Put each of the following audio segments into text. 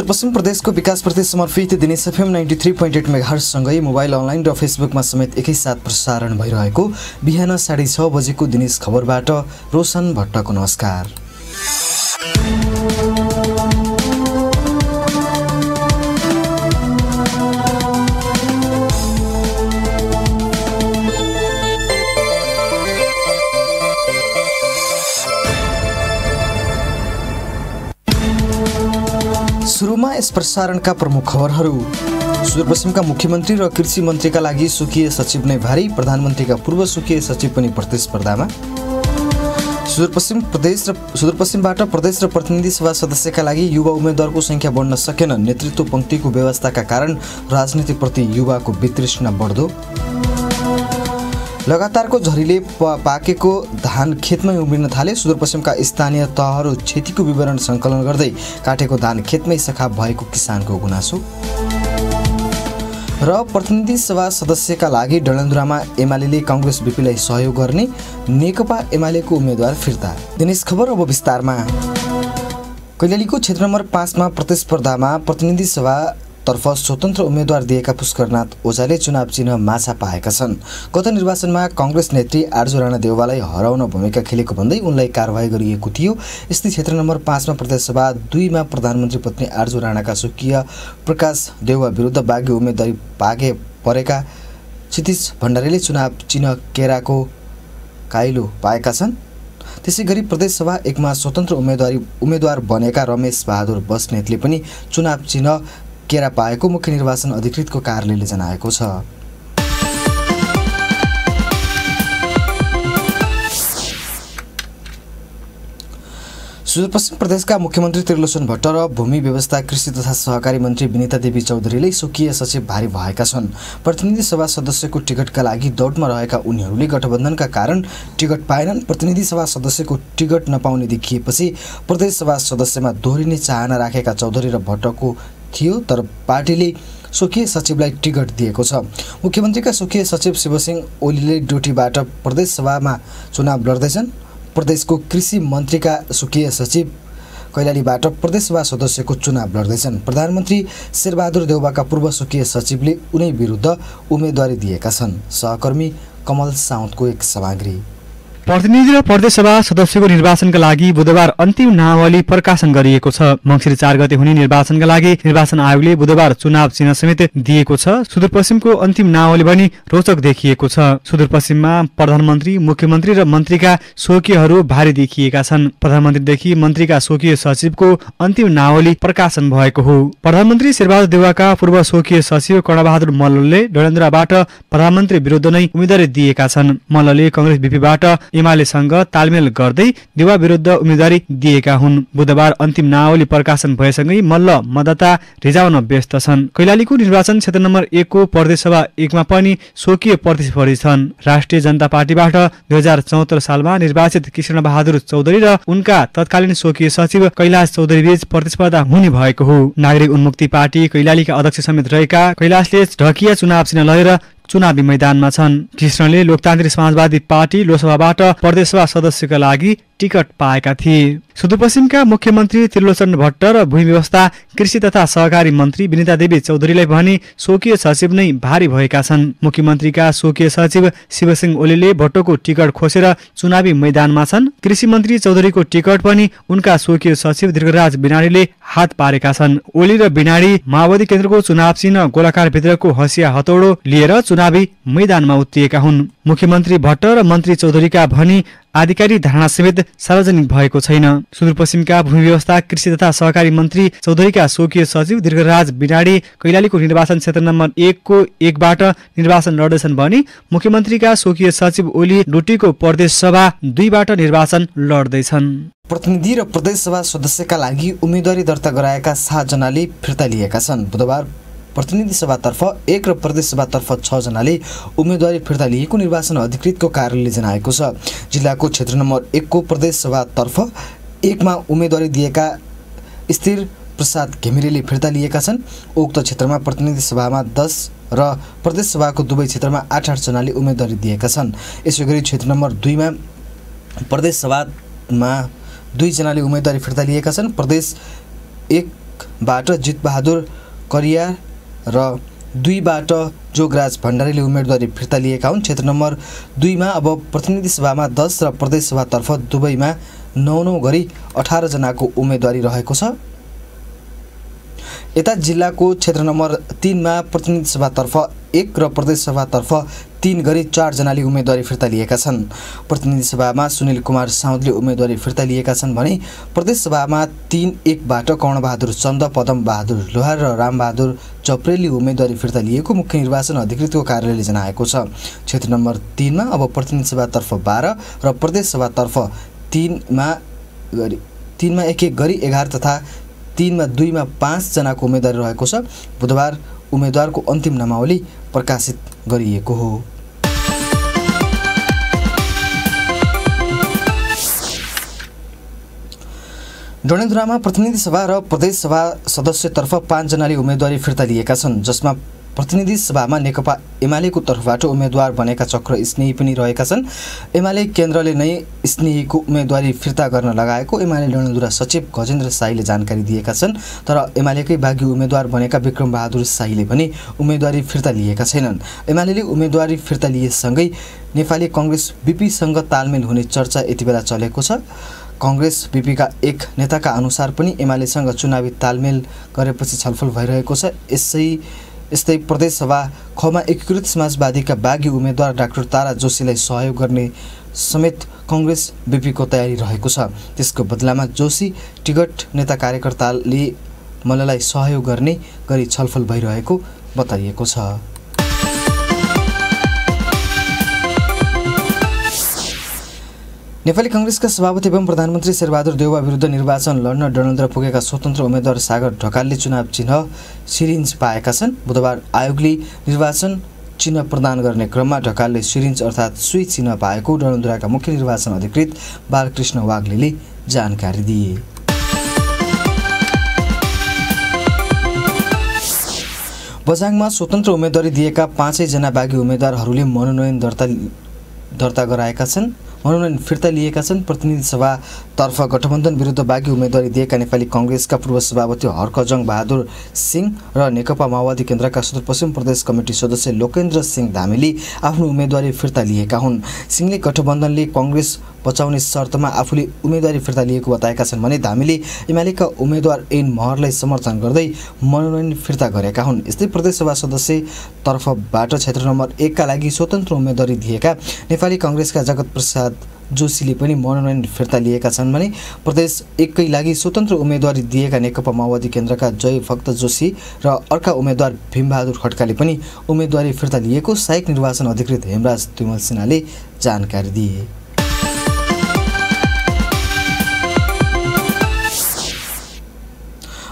सुदूरपश्चिम प्रदेशको विकासप्रति समर्पित Dinesh FM 93.8 megahertz सँगै मोबाइल अनलाइन र फेसबुकमा समेत एकैसाथ प्रसारण भइरहेको बिहान 6:30 बजेको दिनेश खबरबाट रोशन भट्टको नमस्कार। सुरुमा यस प्रसारणका प्रमुख खबरहरू। सुदूरपश्चिमका मुख्यमन्त्री र कृषि मन्त्रीका लागि स्वकीय सचिव नै भारी, प्रधानमन्त्रीका पूर्व स्वकीय सचिव पनि प्रतिस्पर्धामा। सुदूरपश्चिमबाट प्रदेश र प्रतिनिधि सभा सदस्यका लागि युवा उम्मेद्वारको संख्या बढ्न सकेन, नेतृत्व पंक्तिको व्यवस्थाका कारण राजनीतिप्रति युवाको वितृष्णा बढ्दो। लगातारको झरीले पाकेको धान खेतमै उम्रिन थाले, सुदूरपश्चिमका स्थानीय तहहरू क्षतिको विवरण सङ्कलन गर्दै काटेको धान खेतमै सखाप भएको किसानको गुनासो। र प्रतिनिधि सभा सदस्यका लागि डडेलधुरामा एमाले कांग्रेस बीपीलाई सहयोग गर्ने, नेकपा एमालेको उम्मेद्वार फिर्ता। दिनेश खबर अब विस्तारमा। कैलालीको क्षेत्र नम्बर 5 मा प्रतिस्पर्धामा प्रतिनिधि सभा तर्फ स्वतन्त्र उम्मेद्वार दिएका पुष्करनाथ ओझाले चुनाव चिन्ह माछा पाएका छन्। गत निर्वाचनमा कांग्रेस नेत्री आर्जु राणा देउवालाई हराउन भूमिका खेलेको भन्दै उनलाई कारबाही गरिएको थियो। यस्तै क्षेत्र नम्बर 5 मा प्रदेशसभा 2 मा प्रधानमन्त्री पत्नी आर्जु राणाका स्वकीय प्रकाश देउवा विरुद्ध बाघी उम्मेदवारी भागे परेका क्षितिज भण्डारीले चुनाव चिन्ह केराको काइलो पाएका छन्। त्यसैगरी प्रदेशसभा 1 मा स्वतन्त्र उम्मेद्वार बनेका रमेश बहादुर बस्नेतले पनि चुनाव चिन्ह केरा पाएको मुख्य निर्वाचन अधिकृतको कार्यालयले जनाएको छ। सुदूरपश्चिम प्रदेशका मुख्यमन्त्री त्रिलोचन भट्ट र भूमि व्यवस्था कृषि तथा सहकारी मन्त्री विनिता देवी चौधरीले स्वकीय सचिव भारी भएका छन्। प्रतिनिधि सभा सदस्यको टिकटका लागि दौडमा रहेका उनीहरूले गठबन्धनका कारण टिकट पाएनन्। प्रतिनिधि सभा सदस्यको टिकट नपाउने देखिएपछि प्रदेश सभा सदस्यमा दोहोरिने चाहना राखेका चौधरी र भट्टको थियो, तर पार्टीले स्वकीय सचिवलाई टिकट दिएको छ। मुख्यमन्त्रीका स्वकीय सचिव शिवसिंह ओलीले डोटीबाट प्रदेश सभामा चुनाव लड्दैछन्। प्रदेशको कृषि मन्त्रीका स्वकीय सचिव कैलालीबाट प्रदेश सभा सदस्यको चुनाव लड्दैछन्। प्रधानमन्त्री शेरबहादुर देउवाका पूर्व स्वकीय सचिवले उनै विरुद्ध उम्मेदवारी दिएका छन्। सहकर्मी कमल साउदको एक सामग्री। प्रतिनिधि र प्रदेश सभा सदस्यको निर्वाचनका लागि बुधबार अन्तिम नामावली प्रकाशन गरिएको छ। मङ्सिर 4 गते हुने निर्वाचनका लागि निर्वाचन आयोगले बुधबार चुनाव चिन्ह समेत दिएको छ। सुदूरपश्चिमको अन्तिम नामावली पनि रोचक देखिएको छ। सुदूरपश्चिममा प्रधानमन्त्री, मुख्यमन्त्री र मन्त्रीका स्वकीयहरू भारी देखिएका छन्। प्रधानमन्त्रीदेखि मन्त्रीका स्वकीय सचिवको अन्तिम नामावली प्रकाशन भएको हो। प्रधानमन्त्री शेरबहादुर देउवाका पूर्व स्वकीय सचिव कर्णबहादुर मल्लले डडेलधुराबाट प्रधानमन्त्री विरुद्ध नै उम्मेदवारी दिएका छन्। मल्लले कांग्रेस बीपीबाट एमालेसँग तालमेल गर्दै देउवा विरुद्ध उम्मेदवारी दिएका हुन्। बुधबार अन्तिम नामावली प्रकाशन भएसँगै मल्ल मतदाता रिजाउन व्यस्त छन्। कैलालीको निर्वाचन क्षेत्र नम्बर 1 को प्रदेशसभा 1 मा पनि स्वकीय प्रतिस्पर्धी छन्। राष्ट्रिय जनता पार्टीबाट 2074 सालमा निर्वाचित कृष्ण बहादुर चौधरी र उनका तत्कालीन स्वकीय सचिव कैलाश चौधरी बीच प्रतिस्पर्धा हुने भएको हो। नागरिक उन्मुक्ति पार्टी कैलालीका अध्यक्ष समेत रहेका कैलाशले ढकिया चुनाव चिन्ह लिएर चुनावी मैदानमा छन्। कृष्णले लोकतान्त्रिक समाजवादी पार्टी लोकसभाबाट प्रदेशसभा सदस्यका लागि टिकट पाएका थिए। सुदूरपश्चिमका मुख्यमन्त्री त्रिलोचन भट्ट र भूमि व्यवस्था कृषि तथा सहकारी मन्त्री विनिता देवी चौधरीलाई भने स्वकीय सचिव नै भारी भएका छन्। मुख्यमन्त्रीका स्वकीय सचिव शिवसिंह ओलीले भट्टको टिकट खोसेर चुनावी मैदानमा छन्। कृषि मन्त्री चौधरीको टिकट पनि उनका स्वकीय सचिव दीर्घराज बिनाडीले हात पारेका छन्। ओली र बिनाडी माओवादी केन्द्रको चुनाव चिन्ह गोलाकार भित्रको हँसिया हतौडो लिएर चुनावी मैदानमा उत्रिएका हुन्। मुख्यमन्त्री भट्ट र मन्त्री चौधरीका भनी आधिकारिक धारणा समेत सार्वजनिक भएको छैन। सुदूरपश्चिमका भूमि व्यवस्था कृषि तथा सहकारी मन्त्री चौधरीका स्वकीय सचिव दीर्घराज बिनाडी कैलालीको निर्वाचन क्षेत्र नम्बर 1 को 1 बाट निर्वाचन लड्दैछन् भने मुख्यमन्त्रीका स्वकीय सचिव ओली डोटीको प्रदेश सभा 2 बाट निर्वाचन लड्दैछन्। प्रतिनिधि र प्रदेश सभा सदस्यका लागि उम्मेदवारी दर्ता गराएका 7 जनाले फिर्ता लिएका छन्। बुधबार प्रतिनिधि सभातर्फ 1 र प्रदेश सभातर्फ 6 जनाले उम्मेदवारी फिर्ता लिएको निर्वाचन अधिकृतको कार्यालयले जनाएको छ। जिल्लाको क्षेत्र नम्बर 1 को प्रदेश सभातर्फ 1 मा उम्मेदवारी दिएका स्थिर प्रसाद घिमिरेले फिर्ता लिएका छन्। उक्त क्षेत्रमा प्रतिनिधि सभामा 10 र प्रदेश सभाको दुवै क्षेत्रमा 8 जनाले उम्मेदवारी दिएका छन्। यसैगरी क्षेत्र नम्बर 2 मा प्रदेश सभामा 2 जनाले उम्मेदवारी फिर्ता लिएका छन्। प्रदेश 1 1बाट जितबहादुर करिया र 2बाट जोगराज भण्डारीले उम्मेदवारी फिर्ता लिएका हुन्। क्षेत्र नम्बर 2मा अब प्रतिनिधि सभामा 10 र प्रदेश सभातर्फ दुवैमा 9 गरी 18 जनाको उम्मेदवारी रहेको छ। यता जिल्लाको क्षेत्र नम्बर 3मा प्रतिनिधि सभातर्फ 1 र प्रदेश सभातर्फ 3 गरी 4 जनाले उम्मेदवारी फिर्ता लिएका छन्। प्रतिनिधि सभामा सुनिल कुमार साउदले उम्मेदवारी फिर्ता लिएका छन् भने प्रदेश सभामा 3-1बाट कर्णबहादुर चन्द, पदम बहादुर लोहार र रामबहादुर चौप्रेलले उम्मेदवारी फिर्ता लिएको मुख्य निर्वाचन अधिकृतको कार्यालयले जनाएको छ। क्षेत्र नम्बर 3मा अब प्रतिनिधि सभातर्फ 12 र प्रदेश सभातर्फ 3मा 1-1 गरी 11 तथा 3मा 2मा 5 जनाको उम्मेदवारी रहेको छ। बुधबार उम्मेदवारको अन्तिम नामावली प्रकाशित गरिएको हो। डडेलधुरामा प्रतिनिधि सभा र प्रदेश सभा सदस्यतर्फ 5 जनाले उम्मेदवारी फिर्ता लिएका छन्, जसमा प्रतिनिधि सभामा नेकपा एमालेको तर्फबाट उम्मेदवार बनेका चक्र स्नेही पनि रहेका छन्। एमाले केन्द्रले नै स्नेहीको उम्मेदवारी फिर्ता गर्न लगाएको एमाले डडेलधुरा सचिव गजेन्द्र शाहीले जानकारी दिएका छन्। तर एमालेकै बागी उम्मेदवार बनेका विक्रम बहादुर शाहीले पनि उम्मेदवारी फिर्ता लिएका छैनन्। एमालेले उम्मेदवारी फिर्ता लिएसँगै नेपाली कांग्रेस बीपीसँग तालमेल हुने चर्चा यति बेला चलेको छ। कांग्रेस बीपीका एक नेताका अनुसार पनि एमालेसँग चुनावी तालमेल गरेपछि छलफल भइरहेको छ। यस्तै प्रदेश सभा खमा एकीकृत समाजवादीका बागी उम्मेदवार डाक्टर तारा जोशीलाई सहयोग गर्ने समेत कांग्रेस बीपीको तयारी रहेको छ। त्यसको बदलामा जोशी टिकट नेता कार्यकर्ताले मल्ललाई सहयोग गर्ने गरी छलफल भइरहेको बताइएको छ। नेपाली कांग्रेसका सभापति एवं प्रधानमन्त्री शेरबहादुर देउवा विरुद्ध निर्वाचन लड्न डडेलधुरा पुगेका स्वतन्त्र उम्मेदवार सागर ढकालले चुनाव चिन्ह सिरिन्ज पाएका छन्। बुधबार आयोगले निर्वाचन चिन्ह प्रदान गर्ने क्रममा ढकालले सिरिन्ज अर्थात् सुई चिन्ह पाएको डडेलधुराका मुख्य निर्वाचन अधिकृत बालकृष्ण वाग्लेले जानकारी दिए। बझाङमा स्वतन्त्र उम्मेदवारी दिएका 5 जना बागी उम्मेदवारहरूले मनोनयन दर्ता गराएका छन्, मनोनयन फिर्ता लिएका छन्। प्रतिनिधि सभातर्फ गठबन्धन विरुद्ध बागी उम्मेदवारी दिएका नेपाली कांग्रेसका पूर्व सभापति हर्कजङ बहादुर सिंह र नेकपा माओवादी केन्द्रका सुदूरपश्चिम प्रदेश कमिटी सदस्य लोकेन्द्र सिंह धामीले आफ्नो उम्मेदवारी फिर्ता लिएका हुन्। सिंहले गठबन्धनले कांग्रेस बचाउने शर्तमा आफूले उम्मेदवारी फिर्ता लिएको बताएका छन् भने धामीले एमालेका उम्मेदवार ऐन महरलाई समर्थन गर्दै मनोनयन फिर्ता गरेका हुन्। यस्तै प्रदेशसभा सदस्यतर्फबाट क्षेत्र नम्बर 1 का लागि स्वतन्त्र उम्मेदवारी दिएका नेपाली कांग्रेसका जगत प्रसाद जोशीले पनि मनोनयन फिर्ता लिएका छन् भने प्रदेश 1 कै लागि स्वतन्त्र उम्मेदवारी दिएका नेकपा माओवादी केन्द्रका जय भक्त जोशी र अर्का उम्मेदवार भीमबहादुर खड्काले पनि उम्मेदवारी फिर्ता लिएको सहायक निर्वाचन अधिकृत हेमराज तुमल सिन्हाले जानकारी दिए।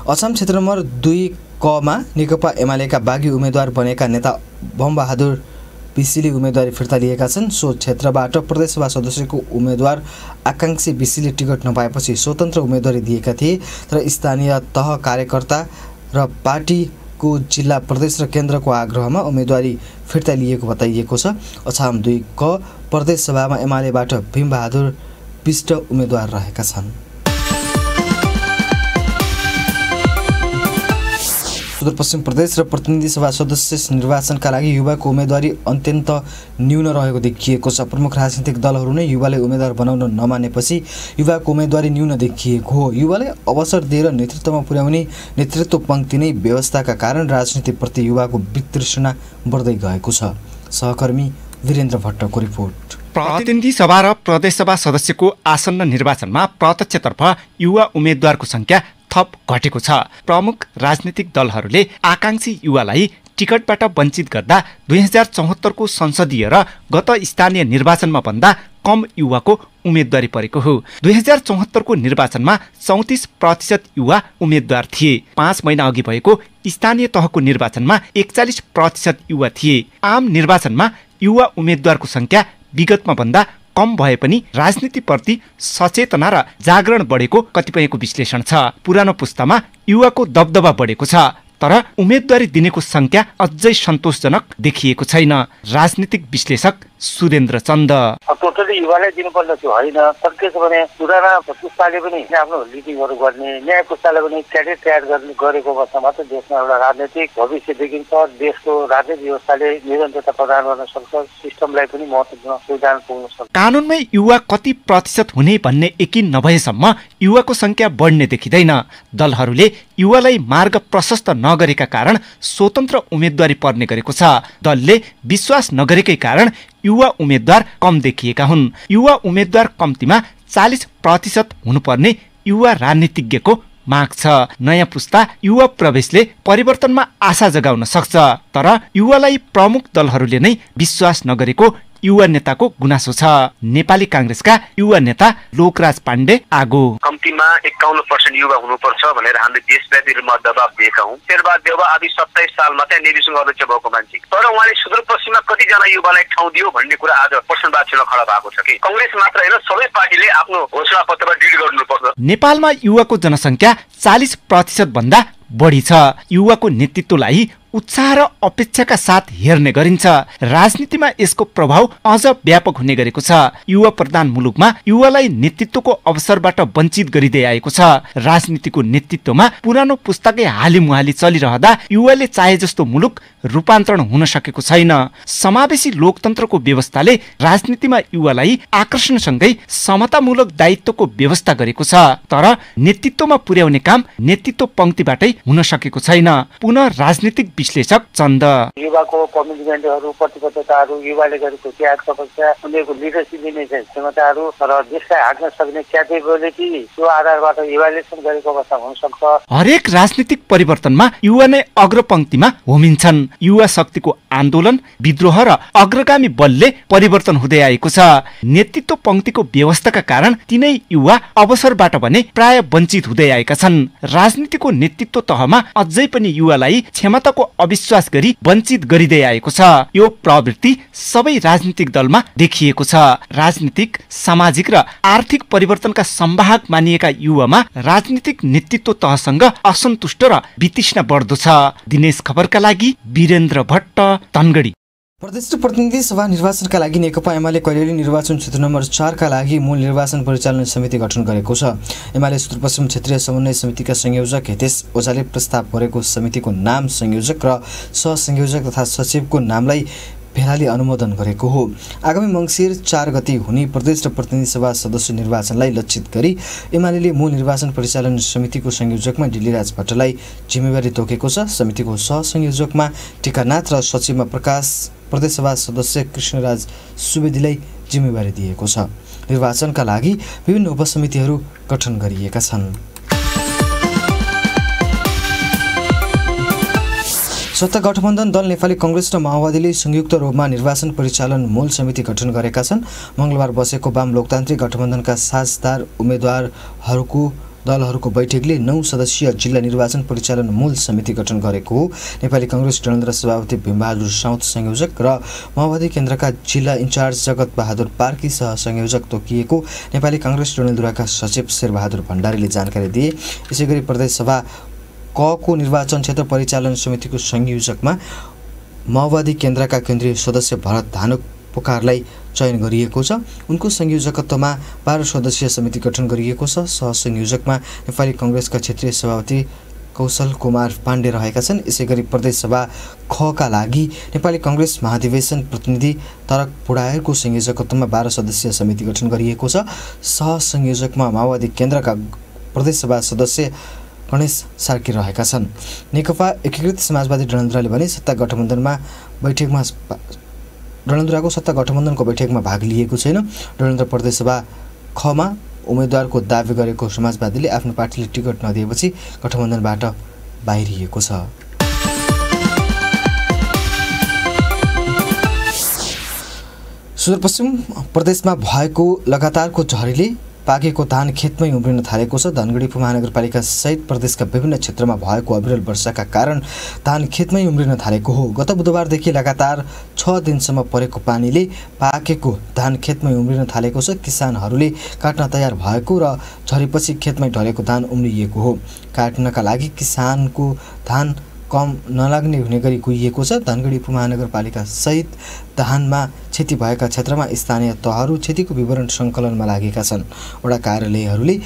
असम क्षेत्र नम्बर 2 कमा नेकपा एमालेका बागी उम्मेदवार बनेका नेता बमबहादुर बिसीले उम्मेदवारी फिर्ता लिएका छन्। सो क्षेत्रबाट प्रदेशसभा सदस्यको उम्मेदवार आकांक्षी बिसीले टिकट नपाएपछि स्वतन्त्र उम्मेदवारी दिएका थिए, तर स्थानीय तह कार्यकर्ता र पार्टीको जिल्ला प्रदेश र केन्द्रको आग्रहमा उम्मेदवारी फिर्ता लिएको बताइएको छ। अछाम 2 क प्रदेश सभामा एमालेबाट भीमबहादुर बिष्ट उम्मेदवार रहेका छन्। सुदूरपश्चिम प्रदेश र प्रतिनिधि सभा सदस्य निर्वाचनका लागि युवाको उम्मेदवारी अत्यन्त न्यून रहेको देखिएको छ। प्रमुख राजनीतिक दलहरू नै युवालाई उम्मेदवार बनाउन नमानेपछि युवाको उम्मेदवारी न्यून देखिएको हो। युवालाई अवसर दिएर नेतृत्वमा पुर्याउने नेतृत्व पङ्क्ति नै व्यवस्थाका कारण राजनीतिप्रति युवाको वितृष्णा बढ्दै गएको छ। सहकर्मी वीरेन्द्र भट्टको रिपोर्ट। प्रतिनिधि सभा र प्रदेशसभा सदस्यको आसन्न निर्वाचनमा प्रत्यक्षतर्फ युवा उम्मेद्वारको संख्या थप घटेको छ। प्रमुख राजनीतिक दलहरूले आकांक्षी युवालाई टिकटबाट वञ्चित गर्दा 2074 को संसदीय र गत स्थानीय निर्वाचनमा भन्दा कम युवाको उम्मेदवारी परेको हो। 2074 को निर्वाचनमा 34% युवा उम्मेदवार थिए। 5 महिना अघि भएको स्थानीय तहको निर्वाचनमा 41% युवा थिए। आम निर्वाचनमा युवा उम्मेदवारको संख्या विगतमा भन्दा कम भए पनि राजनीतिप्रति सचेतना र जागरण बढेको कतिपयको विश्लेषण छ। पुरानो पुस्तामा युवाको दबदबा बढेको छ, तर उम्मेदवारी दिनेको संख्या अझै सन्तोषजनक देखिएको छैन। राजनीतिक विश्लेषक सुरेन्द्र चन्द। टोटली युवालाई दिनुपर्ने त्यो होइन, तर के छ भने पुराना पुस्ताले पनि आफ्नो लिडिङहरू गर्ने, नयाँ पुस्ताले पनि क्याडेट तयार गरेको अवस्थामा मात्र देशमा एउटा राजनैतिक भविष्य देखिन्छ। देशको राजनीतिक व्यवस्थाले निरन्तरता प्रदान गर्न सक्छ, सिस्टमलाई पनि महत्त्वपूर्ण योगदान पुग्न सक्छ। कानुनमै युवा कति प्रतिशत हुने भन्ने यकिन नभएसम्म युवाको संख्या बढ्ने देखिँदैन। दलहरूले युवालाई मार्ग प्रशस्त नगरेका कारण स्वतन्त्र उम्मेदवारी पर्ने गरेको छ। दलले विश्वास नगरेकै कारण युवा उम्मेदवार कम देखिएका हुन्। युवा उम्मेदवार कम्तीमा 40% हुनुपर्ने युवा राजनीतिज्ञको माग छ। नयाँ पुस्ता युवा प्रवेशले परिवर्तनमा आशा जगाउन सक्छ, तर युवालाई प्रमुख दलहरूले नै विश्वास नगरेको युवा नेताको गुनासो छ। नेपाली कांग्रेसका युवा नेता लोकराज पाण्डे आगो। कम्तीमा 51% युवा हुनुपर्छ भनेर हामीले देशव्यापी रूपमा दबाब दिएका हौं। शेरबहादुर देउवा आदि 27 सालमा चाहिँ नेविसँग अध्यक्ष भएको मान्छे, तर उहाँले सुदूरपश्चिममा कतिजना युवालाई ठाउँ दियो भन्ने कुरा आज प्रश्नवाचीमा खडा भएको छ कि कांग्रेस मात्र हैन सबै पार्टीले आफ्नो घोषणा पत्रमा डिल गर्नुपर्छ। नेपालमा युवाको जनसंख्या 40% भन्दा बढी छ। युवाको नेतृत्वलाई उत्साह र अपेक्षाका साथ हेर्ने गरिन्छ। राजनीतिमा यसको प्रभाव अझ व्यापक हुने गरेको छ। युवा प्रधान मुलुकमा युवालाई नेतृत्वको अवसरबाट वञ्चित गरिँदै आएको छ। राजनीतिको नेतृत्वमा पुरानो पुस्ताकै हालीमुहाली चलिरहँदा युवाले चाहे जस्तो मुलुक रूपान्तरण हुन सकेको छैन। समावेशी लोकतन्त्रको व्यवस्थाले राजनीतिमा युवालाई आकर्षणसँगै समतामूलक दायित्वको व्यवस्था गरेको छ, तर नेतृत्वमा पुर्याउने काम नेतृत्व पंक्तिबाटै हुन सकेको छैन। पुनः राजनीतिक विश्लेषक चन्द। युवाको कमिटमेन्टहरू, प्रतिबद्धताहरू, युवाले गरेको त्याग तपस्या, उनीहरूको लिडरसिप लिने क्षमताहरू र देशलाई हाँक्न सक्ने क्यापेबिलिटी, त्यो आधारबाट इभ्यालुएसन गरेको अवस्था हुन सक्छ। हरेक राजनीतिक परिवर्तनमा युवा नै अग्रपंक्तिमा होमिन्छन्। युवा शक्तिको आन्दोलन, विद्रोह र अग्रगामी बलले परिवर्तन हुँदै आएको छ। नेतृत्व पंक्तिको व्यवस्थाका कारण तिनै युवा अवसरबाट भने प्राय वञ्चित हुँदै आएका छन्। राजनीतिको नेतृत्व तहमा अझै पनि युवालाई क्षमताको अविश्वास गरी वञ्चित गरिँदै आएको छ। यो प्रवृत्ति सबै राजनीतिक दलमा देखिएको छ। राजनीतिक, सामाजिक र आर्थिक परिवर्तनका संवाहक मानिएका युवामा राजनीतिक नेतृत्व तहसँग असन्तुष्ट र वितृष्णा बढ्दो छ। दिनेश खबरका लागि वीरेन्द्र भट्ट, तनगढी। प्रदेश र प्रतिनिधि सभा निर्वाचनका लागि नेकपा एमाले कैलेली निर्वाचन क्षेत्र नम्बर 4 का लागि मूल निर्वाचन परिचालन समिति गठन गरेको छ। एमाले सुदूरपश्चिम क्षेत्रीय समन्वय समितिका संयोजक हितेश ओझाले प्रस्ताव गरेको समितिको नाम संयोजक र सहसंयोजक तथा सचिवको नामलाई भेलाले अनुमोदन गरेको हो। आगामी मङ्सिर 4 गते हुने प्रदेश र प्रतिनिधि सभा सदस्य निर्वाचनलाई लक्षित गरी एमाले मूल निर्वाचन परिचालन समितिको संयोजकमा डिल्लीराज भट्टलाई जिम्मेवारी तोकेको छ। समितिको सहसंयोजकमा टिकानाथ र सचिवमा प्रदेश सभा सदस्य कृष्णराज सुवेदीलाई जिम्मेवारी दिएको छ। निर्वाचनका लागि विभिन्न उपसमितिहरू गठन गरिएका छन्। सत्ता गठबन्धन दल नेपाली कांग्रेस र माओवादीले संयुक्त रूपमा निर्वाचन परिचालन मूल समिति गठन गरेका छन्। मंगलबार बसेको वाम लोकतान्त्रिक गठबन्धनका साझदार उम्मेद्वारहरूको दलहरूको बैठकले 9 सदस्यीय जिल्ला निर्वाचन परिचालन मूल समिति गठन गरेको हो। नेपाली कांग्रेस डडेलधुरा सभापति भीमबहादुर साउथ संयोजक र माओवादी केन्द्रका जिल्ला इन्चार्ज जगत बहादुर पार्की सह संयोजक तोकिएको नेपाली कांग्रेस डडेलधुराका सचिव शेरबहादुर भण्डारीले जानकारी दिए। यसैगरी प्रदेश सभा को निर्वाचन क्षेत्र परिचालन समितिको संयोजकमा माओवादी केन्द्रका केन्द्रीय सदस्य भरत धानुक पोकारलाई चयन गरिएको छ। उनको संयोजकत्वमा 12 सदस्यीय समिति गठन गरिएको छ। सहसंयोजकमा नेपाली कांग्रेसका क्षेत्रीय सभापति कौशल कुमार पाण्डे रहेका छन्। यसैगरी प्रदेश सभा खका लागि नेपाली कांग्रेस महाधिवेशन प्रतिनिधि तरक पुडायरको संयोजकत्वमा 12 सदस्यीय समिति गठन गरिएको छ। सहसंयोजकमा माओवादी केन्द्रका प्रदेश सभा सदस्य गणेश सार्की रहेका छन्। नेकपा एकीकृत समाजवादी डडेलधुराले भने डडेलधुराको सत्ता गठबन्धनको बैठकमा भाग लिएको छैन। डडेलधुरा प्रदेश सभा खमा उम्मेदवारको दावी गरेको समाजवादीले आफ्नो पार्टीले टिकट नदिएपछि गठबन्धनबाट बाहिरिएको छ। सुदूरपश्चिम प्रदेशमा भएको लगातारको झरीले पाकेको धान खेतमै उम्रिन थालेको छ। धनगढी उपमहानगरपालिका सहित प्रदेशका विभिन्न क्षेत्रमा भएको अविरल वर्षाका कारण धान खेतमै उम्रिन थालेको हो। गत बुधबारदेखि लगातार 6 दिनसम्म परेको पानीले पाकेको धान खेतमै उम्रिन थालेको छ। किसानहरूले काट्न तयार भएको र झरीपछि खेतमै ढलेको धान उम्रिएको हो। काट्नका लागि किसानको धान कम नलाग्ने हुने गरी कुहिएको छ। धनगढी उपमहानगरपालिका सहित धानमा क्षति भएका क्षेत्रमा स्थानीय तहहरू क्षतिको विवरण सङ्कलनमा लागेका छन्। वडा कार्यालयहरूले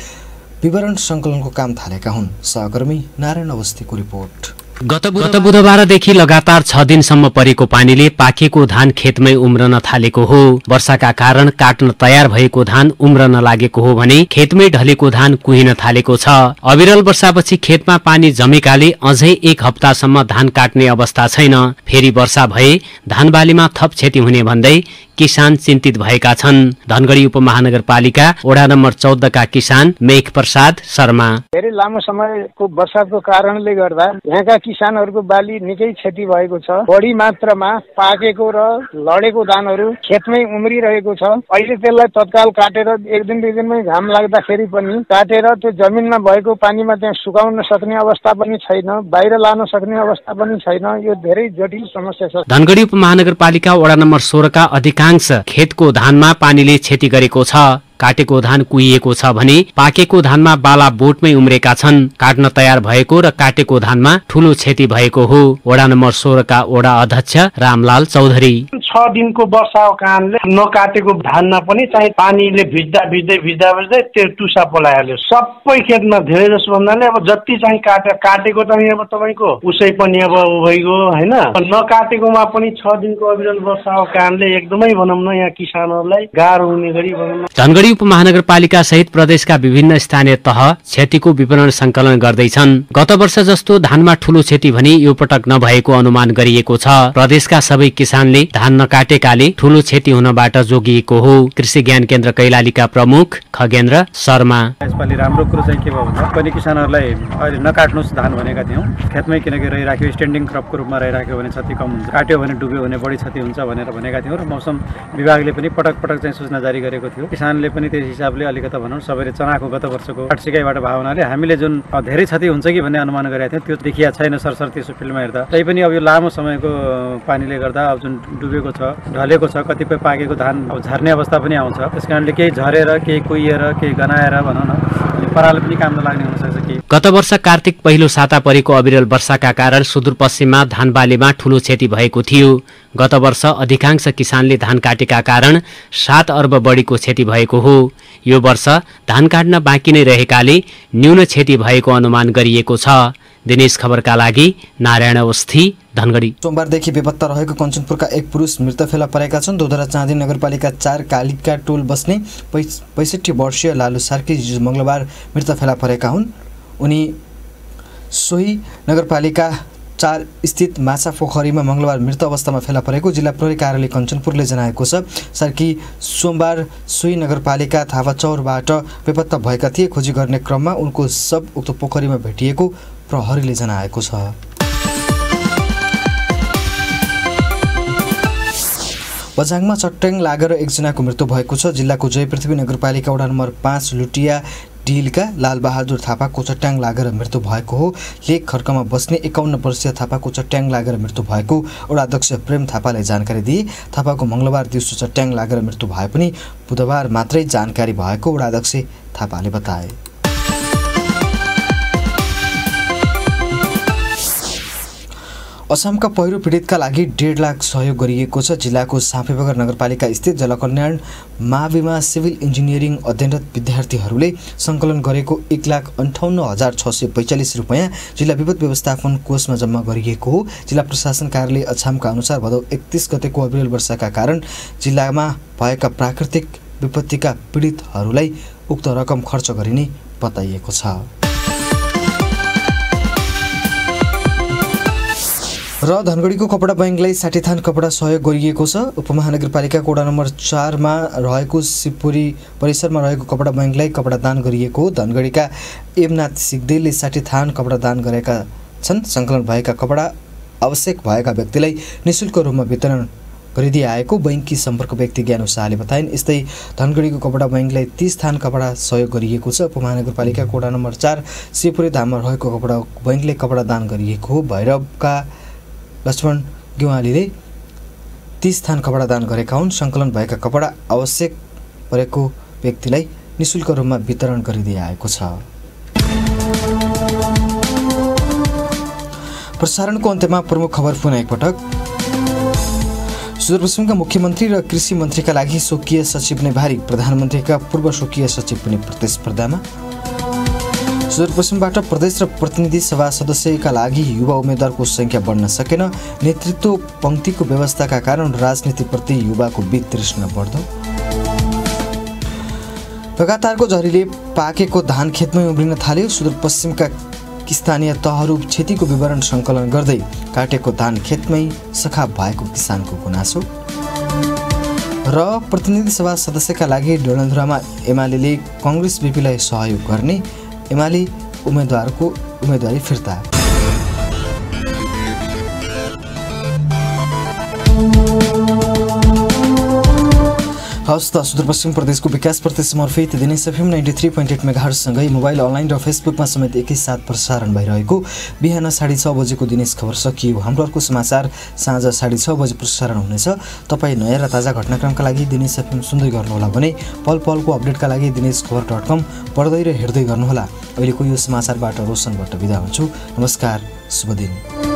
विवरण सङ्कलनको काम थालेका हुन्। सहकर्मी नारायण अवस्थीको रिपोर्ट। गत बुधबारदेखि लगातार 6 दिनसम्म परेको पानीले पाकेको धान खेतमै उम्रन थालेको हो। वर्षाका कारण काट्न तयार भएको धान उम्रन लागेको हो भने खेतमै ढलेको धान कुहिन थालेको छ। अविरल वर्षापछि खेतमा पानी जमेकाले अझै 1 हप्तासम्म धान काट्ने अवस्था छैन। फेरि वर्षा भए धान बालीमा थप क्षति हुने भन्दै किसान चिन्तित भएका छन्। धनगढी उपमहानगरपालिका वडा नम्बर 14 का किसान मेघ प्रसाद शर्मा। धेरै लामो समयको वर्षाको कारणले गर्दा यहाँका किसानहरूको बाली निकै क्षति भएको छ। बढी मात्रामा पाकेको र लडेको धानहरू खेतमै उम्रिरहेको छ। अहिले त्यसलाई तत्काल काटेर 1 दिन 2 दिनमै घाम लाग्दाखेरि पनि काटेर त्यो जमिनमा भएको पानीमा त्यहाँ सुकाउन सक्ने अवस्था पनि छैन, बाहिर लान सक्ने अवस्था पनि छैन। यो धेरै जटिल समस्या छ। धनगढी उपमहानगरपालिका वडा नम्बर 16 का अधिकांश खेतको धानमा पानीले क्षति गरेको छ। काटेको धान कुहिएको छ भने पाकेको धानमा बाला बोटमै उम्रेका छन्। काट्न तयार भएको र काटेको धानमा ठूलो क्षति भएको हो। वडा नम्बर 16 का वडा अध्यक्ष रामलाल चौधरी। 6 दिनको वर्षाको कारणले नकाटेको धानमा पनि चाहिँ पानीले भिज्दै त्यो टुसा पलाइहाल्यो। सबै खेतमा धेरै जसो भन्नाले अब जति चाहिँ काटेको चाहिँ अब तपाईको उसै पनि अब भइगयो हैन। नकाटेकोमा पनि 6 दिनको अविरल वर्षाको कारणले एकदमै भनौं न यहाँ किसानहरूलाई गाह्रो हुने गरी भनौं न। धनगढी उपमहानगरपालिका सहित प्रदेशका विभिन्न स्थानीय तह क्षतिको विवरण संकलन गर्दैछन्। गत वर्ष जस्तो धानमा ठूलो क्षति भने यो पटक नभएको अनुमान गरिएको छ। प्रदेशका सबै किसानले धान नकाटेकाले ठूलो क्षति हुनबाट जोगिएको हो। कृषि ज्ञान केन्द्र कैलालीका प्रमुख खगेन्द्र शर्मा। यसपालि राम्रो कुरो चाहिँ के भयो भन्दा पनि किसानहरूलाई अहिले नकाट्नुस् धान भनेका थियौँ। खेतमै किनकि रहिराख्यो, स्ट्यान्डिङ क्रपको रूपमा रहिराख्यो भने क्षति कम हुन्छ, काट्यो भने डुब्यो भने बढी क्षति हुन्छ भनेर भनेका थियौँ। र मौसम विभागले पनि पटक चाहिँ सूचना जारी गरेको थियो। किसानले पनि त्यस हिसाबले अलिकता भनौँ सबैले चनाको गत वर्षको काटसिकाइबाट भयो हुनाले हामीले जुन धेरै क्षति हुन्छ कि भन्ने अनुमान गरेका थियौँ त्यो देखिया छैन सरसर त्यसो फिल्डमा हेर्दा। तैपनि अब यो लामो समयको पानीले गर्दा अब जुन डुबेको छ, ढलेको छ, कतिपय पाकेको धान अब झर्ने अवस्था पनि आउँछ। त्यसकारणले केही झरेर, केही कुहिएर, केही गनाएर भनौँ न पराल पनि काम नलाग्ने हुन सक्छ। कि गत वर्ष कार्तिक पहिलो साता परेको अविरल वर्षाका कारण सुदूरपश्चिममा धान बालीमा ठूलो क्षति भएको थियो। गत वर्ष अधिकांश किसानले धान काटेका कारण 7 अर्ब बढीको क्षति भएको हो। यो वर्ष धान काट्न बाँकी नै रहेकाले न्यून क्षति भएको अनुमान गरिएको छ। दिनेश खबरका लागि नारायण अवस्थी, धनगढी। सोमबारदेखि बेपत्ता रहेको कञ्चनपुरका 1 पुरुष मृत फेला परेका छन्। दोधरा चाँदी नगरपालिका 4 कालिका टोल बस्ने 65 वर्षीय लालु सार्की मंगलबार मृत फेला परेका हुन्। उनी सोही नगरपालिका 4 स्थित माछा पोखरीमा मंगलबार मृत अवस्थामा फेला परेको जिल्ला प्रहरी कार्यालय कञ्चनपुरले जनाएको छ। सार्की सोमबार सोही नगरपालिका थापाचौरबाट बेपत्ता भएका थिए। खोजी गर्ने क्रममा उनको शव उक्त पोखरीमा भेटिएको प्रहरीले जनाएको छ। बझाङमा चट्याङ लागेर एकजनाको मृत्यु भएको छ। जिल्लाको जयपृथ्वी नगरपालिका वडा नम्बर 5 लुटिया डिलका लालबहादुर थापाको चट्याङ लागेर मृत्यु भएको हो। लेक खर्कमा बस्ने 51 वर्षीय थापाको चट्याङ लागेर मृत्यु भएको वडा अध्यक्ष प्रेम थापाले जानकारी दिए। थापाको मंगलबार दिउँसो चट्याङ लागेर मृत्यु भए पनि बुधबार मात्रै जानकारी भएको वडा अध्यक्ष थापाले बताए। असमका पहिरो पीडितका लागि 1.5 लाख सहयोग गरिएको छ। जिल्लाको साँपेबगर नगरपालिका स्थित जलकल्याण माविमा सिभिल इन्जिनियरिङ अध्ययनरत विद्यार्थीहरूले सङ्कलन गरेको 1,58,645 रुपैयाँ जिल्ला विपद व्यवस्थापन कोषमा जम्मा गरिएको हो। जिल्ला प्रशासन कार्यालय अछामका अनुसार भदौ 31 गतेको अविरल वर्षाका कारण जिल्लामा भएका प्राकृतिक विपत्तिका पीडितहरूलाई उक्त रकम खर्च गरिने बताइएको छ। र धनगढीको कपडा बैङ्कलाई 60 थान कपडा सहयोग गरिएको छ। उपमहानगरपालिकाको वडा नम्बर 4 मा रहेको शिवपुरी परिसरमा रहेको कपडा बैङ्कलाई कपडा दान गरिएको हो। धनगढीका एमनाथ सिगदेलले 60 थान कपडा दान गरेका छन्। सङ्कलन भएका कपडा आवश्यक भएका व्यक्तिलाई निःशुल्क रूपमा वितरण गरिदिए आएको बैङ्की सम्पर्क व्यक्ति ज्ञानु शाहले बताइन्। यस्तै धनगढीको कपडा बैङ्कलाई 30 थान कपडा सहयोग गरिएको छ। उपमहानगरपालिकाको वडा नम्बर 4 शिवपुरी धाममा रहेको कपडा बैङ्कले कपडा दान गरिएको हो। भैरवका लक्ष्मण गेवालीले 30 थान कपडा दान गरेका हुन्। सङ्कलन भएका कपडा आवश्यक परेको व्यक्तिलाई निःशुल्क रूपमा वितरण गरिदिए आएको छ। प्रसारणको अन्त्यमा प्रमुख खबर पुनः एकपटक। सुदूरपश्चिमका मुख्यमन्त्री र कृषि मन्त्रीका लागि स्वकीय सचिव नै भारी, प्रधानमन्त्रीका पूर्व स्वकीय सचिव पनि प्रतिस्पर्धामा। सुदूरपश्चिमबाट प्रदेश र प्रतिनिधि सभा सदस्यका लागि युवा उम्मेद्वारको संख्या बढ्न सकेन, नेतृत्व पंक्तिको व्यवस्थाका कारण राजनीतिप्रति युवाको वितृष्णा बढ्दो। लगातारको झरीले पाकेको धान खेतमै उम्रिन थाल्यो, सुदूरपश्चिमका स्थानीय तहहरू क्षतिको विवरण सङ्कलन गर्दै काटेको धान खेतमै सखाप भएको किसानको गुनासो। र प्रतिनिधि सभा सदस्यका लागि डडेलधुरामा एमाले कांग्रेस बीपीलाई सहयोग गर्ने, एमाले उम्मेद्वारको उम्मेदवारी फिर्ता। हवस् त सुदूरपश्चिम प्रदेशको विकासप्रति समर्पित दिनेश एफएम 93.8 मेगाहर्जसँगै मोबाइल अनलाइन र फेसबुकमा समेत एकैसाथ प्रसारण भइरहेको बिहान 6:30 बजेको दिनेश खबर सकियो। हाम्रो अर्को समाचार साँझ 6:30 बजे प्रसारण हुनेछ। तपाईँ नयाँ र ताजा घटनाक्रमका लागि दिनेश एफएम सुन्दै गर्नुहोला भने पल पलको अपडेटका लागि दिनेशखबर.com पढ्दै र हेर्दै गर्नुहोला। अहिलेको यो समाचारबाट रोशनबाट बिदा हुन्छु। नमस्कार, शुभ दिन।